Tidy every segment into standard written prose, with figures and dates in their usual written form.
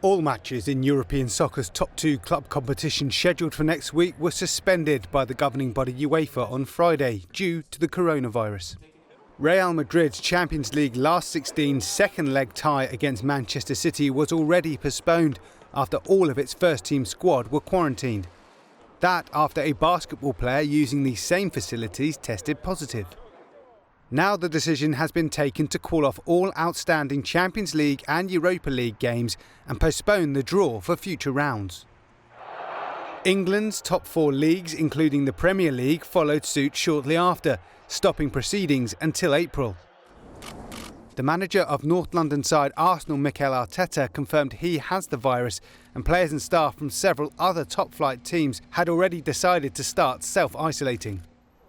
All matches in European soccer's top two club competition scheduled for next week were suspended by the governing body UEFA on Friday due to the coronavirus. Real Madrid's Champions League last 16 second leg tie against Manchester City was already postponed after all of its first team squad were quarantined. That after a basketball player using the same facilities tested positive. Now the decision has been taken to call off all outstanding Champions League and Europa League games and postpone the draw for future rounds. England's top four leagues, including the Premier League, followed suit shortly after, stopping proceedings until April. The manager of North London side Arsenal, Mikel Arteta, confirmed he has the virus, and players and staff from several other top-flight teams had already decided to start self-isolating.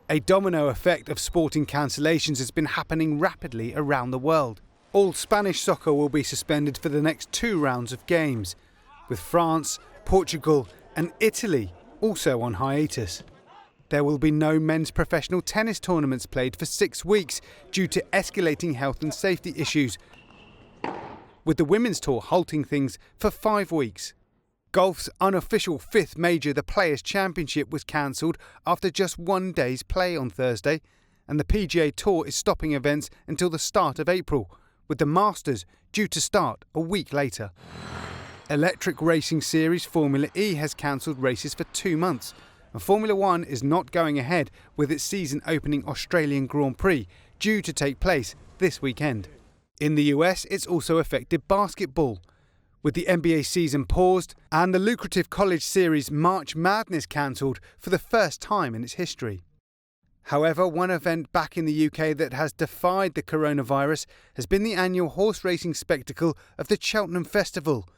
A domino effect of sporting cancellations has been happening rapidly around the world. All Spanish soccer will be suspended for the next two rounds of games, with France, Portugal and Italy also on hiatus. There will be no men's professional tennis tournaments played for 6 weeks due to escalating health and safety issues, with the women's tour halting things for 5 weeks. Golf's unofficial fifth major, the Players' Championship, was cancelled after just 1 day's play on Thursday, and the PGA Tour is stopping events until the start of April, with the Masters due to start a week later. Electric racing series Formula E has cancelled races for 2 months, and Formula One is not going ahead with its season-opening Australian Grand Prix, due to take place this weekend. In the US, it's also affected basketball, with the NBA season paused and the lucrative college series March Madness cancelled for the first time in its history. However, one event back in the UK that has defied the coronavirus has been the annual horse racing spectacle of the Cheltenham Festival,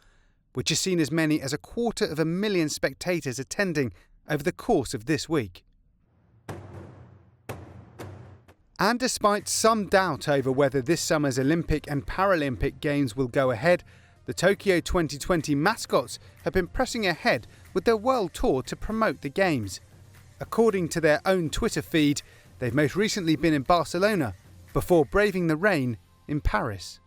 which has seen as many as 250,000 spectators attending over the course of this week. And despite some doubt over whether this summer's Olympic and Paralympic Games will go ahead, the Tokyo 2020 mascots have been pressing ahead with their world tour to promote the Games. According to their own Twitter feed, they've most recently been in Barcelona before braving the rain in Paris.